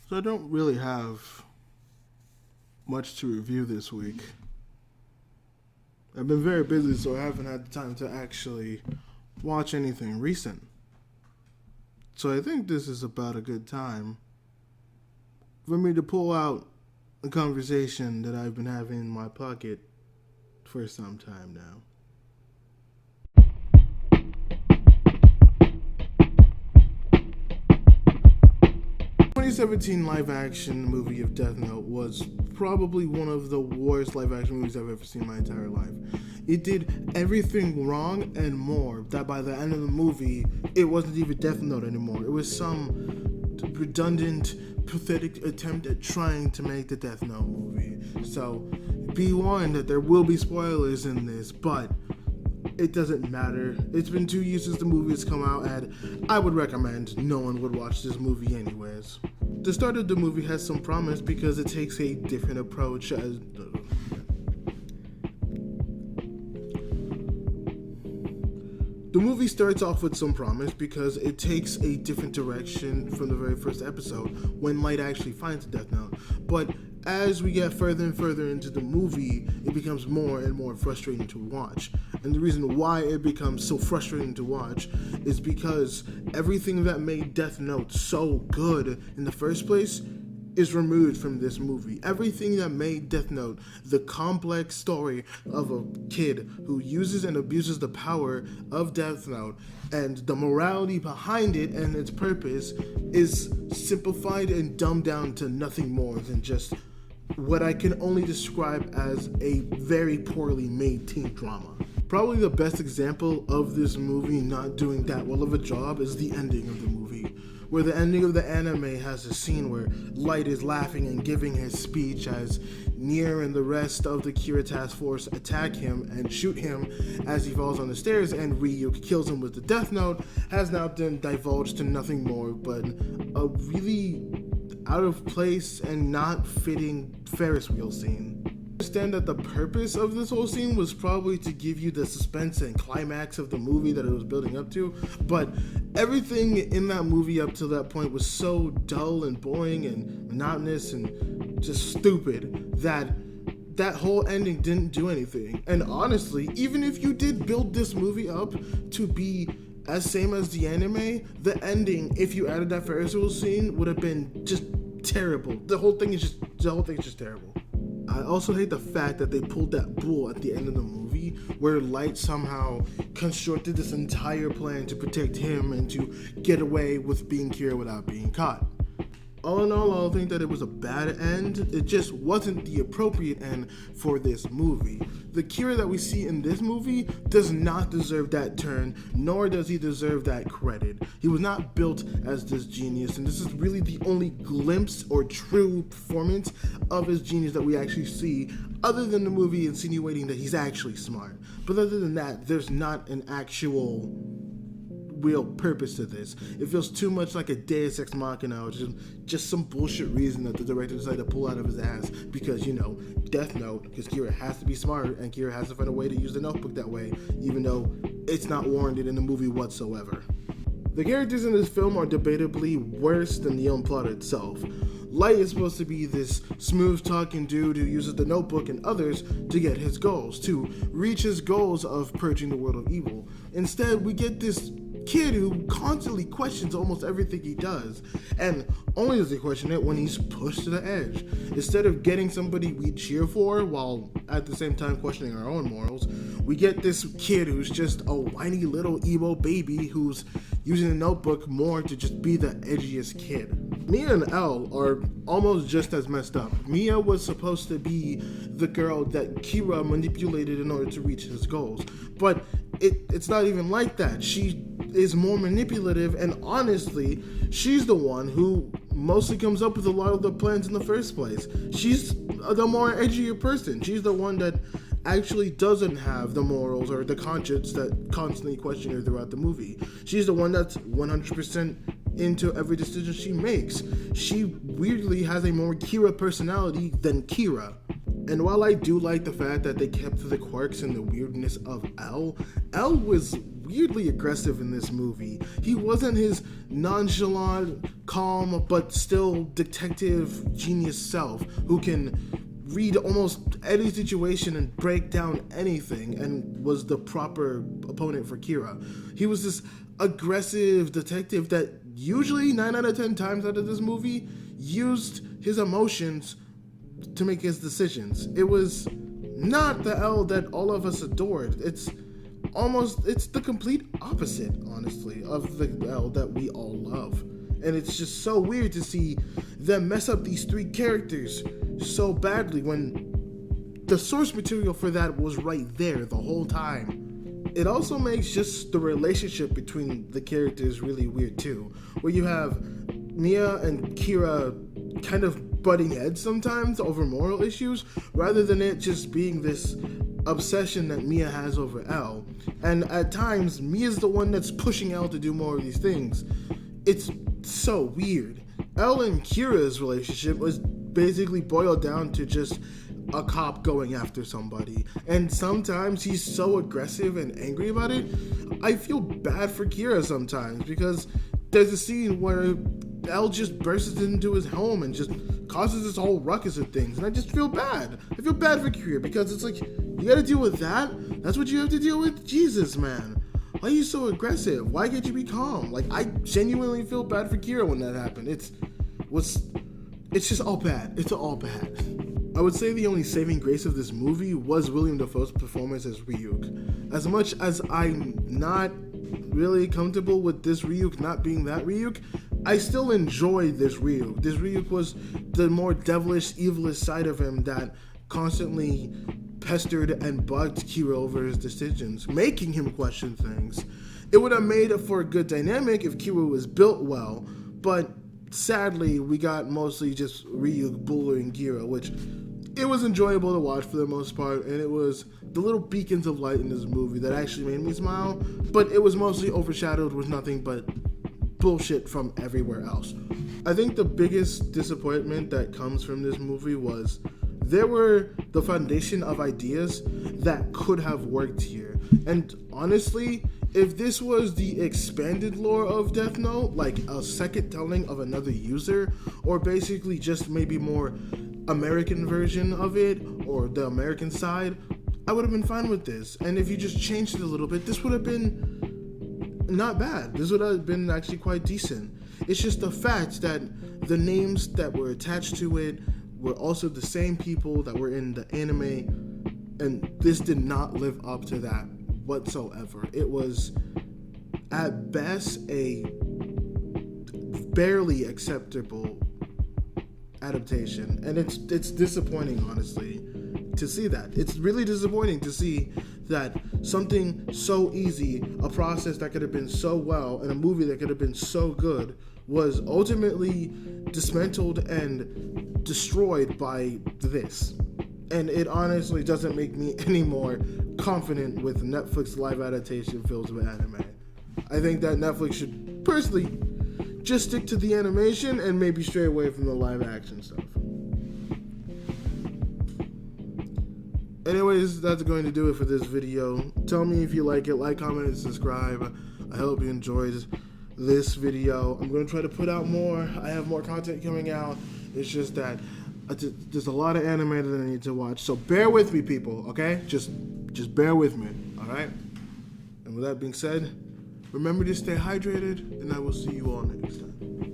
So I don't really have much to review this week. I've been very busy, so I haven't had the time to actually watch anything recent. So I think this is about a good time for me to pull out a conversation that I've been having in my pocket for some time now. 2017 live action movie of Death Note was probably one of the worst live action movies I've ever seen in my entire life. It did everything wrong and more that by the end of the movie, it wasn't even Death Note anymore. It was some redundant, pathetic attempt at trying to make the Death Note movie. So be warned that there will be spoilers in this, but it doesn't matter. It's been 2 years since the movie has come out, and I would recommend no one would watch this movie anyways. The start of the movie has some promise because it takes a different approach as... The movie starts off with some promise because it takes a different direction from the very first episode when Light actually finds the Death Note. But as we get further and further into the movie, it becomes more and more frustrating to watch. And the reason why it becomes so frustrating to watch is because everything that made Death Note so good in the first place is removed from this movie. Everything that made Death Note the complex story of a kid who uses and abuses the power of Death Note and the morality behind it and its purpose is simplified and dumbed down to nothing more than just what I can only describe as a very poorly made teen drama. Probably the best example of this movie not doing that well of a job is the ending of the movie, where the ending of the anime has a scene where Light is laughing and giving his speech as Nier and the rest of the Kira task force attack him and shoot him as he falls on the stairs, and Ryu kills him with the Death Note, has now been divulged to nothing more but a really out of place and not fitting Ferris wheel scene. I understand that the purpose of this whole scene was probably to give you the suspense and climax of the movie that it was building up to, but everything in that movie up to that point was so dull and boring and monotonous and just stupid that whole ending didn't do anything. And honestly, even if you did build this movie up to be as same as the anime, the ending, if you added that Ferris wheel scene, would have been just terrible. The whole thing is just terrible. I also hate the fact that they pulled that bull at the end of the movie where Light somehow constructed this entire plan to protect him and to get away with being Kira without being caught. All in all, I don't think that it was a bad end. It just wasn't the appropriate end for this movie. The Kira that we see in this movie does not deserve that turn, nor does he deserve that credit. He was not built as this genius, and this is really the only glimpse or true performance of his genius that we actually see, other than the movie insinuating that he's actually smart. But other than that, there's not an actual real purpose to this. It feels too much like a Deus Ex Machina, which is just some bullshit reason that the director decided to pull out of his ass because, Death Note, because Kira has to be smart and Kira has to find a way to use the notebook that way, even though it's not warranted in the movie whatsoever. The characters in this film are debatably worse than the own plot itself. Light is supposed to be this smooth-talking dude who uses the notebook and others to get his goals, to reach his goals of purging the world of evil. Instead, we get this kid who constantly questions almost everything he does, and only does he question it when he's pushed to the edge. Instead of getting somebody we cheer for while at the same time questioning our own morals, we get this kid who's just a whiny little emo baby who's using the notebook more to just be the edgiest kid. Mia and Elle are almost just as messed up. Mia was supposed to be the girl that Kira manipulated in order to reach his goals, but it's not even like that. She is more manipulative, and honestly, she's the one who mostly comes up with a lot of the plans in the first place. She's the more edgier person. She's the one that actually doesn't have the morals or the conscience that constantly question her throughout the movie. She's the one that's 100% into every decision she makes. She weirdly has a more Kira personality than Kira. And while I do like the fact that they kept the quirks and the weirdness of Elle was weirdly aggressive in this movie. He wasn't his nonchalant, calm, but still detective genius self who can read almost any situation and break down anything, and was the proper opponent for Kira. He was this aggressive detective that usually 9 out of 10 times out of this movie used his emotions to make his decisions. It was not the L that all of us adored. It's the complete opposite, honestly, of the L that we all love. And it's just so weird to see them mess up these three characters so badly when the source material for that was right there the whole time. It also makes just the relationship between the characters really weird too, where you have Mia and Kira kind of butting heads sometimes over moral issues, rather than it just being this obsession that Mia has over L. And at times, Mia's the one that's pushing L to do more of these things. It's so weird. L and Kira's relationship was basically boiled down to just a cop going after somebody, and sometimes he's so aggressive and angry about it. I feel bad for Kira sometimes, because there's a scene where L just bursts into his home and just causes this whole ruckus of things, and I just feel bad. I feel bad for Kira, because it's like, you gotta deal with that? That's what you have to deal with? Jesus, man. Why are you so aggressive? Why can't you be calm? Like, I genuinely feel bad for Kira when that happened. It's just all bad. It's all bad. I would say the only saving grace of this movie was William Dafoe's performance as Ryuk. As much as I'm not really comfortable with this Ryuk not being that Ryuk, I still enjoyed this Ryuk. This Ryuk was the more devilish, evilest side of him that constantly pestered and bugged Kira over his decisions, making him question things. It would have made for a good dynamic if Kira was built well, but sadly, we got mostly just Ryuk bullying Kira, which it was enjoyable to watch for the most part, and it was the little beacons of light in this movie that actually made me smile, but it was mostly overshadowed with nothing but bullshit from everywhere else. I think the biggest disappointment that comes from this movie was there were the foundation of ideas that could have worked here. And honestly, if this was the expanded lore of Death Note, like a second telling of another user, or basically just maybe more American version of it, or the American side, I would have been fine with this. And if you just changed it a little bit, this would have been not bad. This would have been actually quite decent. It's just the fact that the names that were attached to it were also the same people that were in the anime, and this did not live up to that whatsoever. It was at best a barely acceptable adaptation, and it's disappointing, honestly, to see that. It's really disappointing to see that something so easy, a process that could have been so well, and a movie that could have been so good, was ultimately dismantled and destroyed by this. And it honestly doesn't make me any more confident with Netflix live adaptation films of anime. I think that Netflix should personally just stick to the animation and maybe stray away from the live action stuff. Anyways, that's going to do it for this video. Tell me if you like it, like, comment, and subscribe. I hope you enjoyed this video. I'm going to try to put out more. I have more content coming out. It's just that there's a lot of anime that I need to watch. So bear with me, people, okay? Just bear with me, all right? And with that being said, remember to stay hydrated, and I will see you all next time.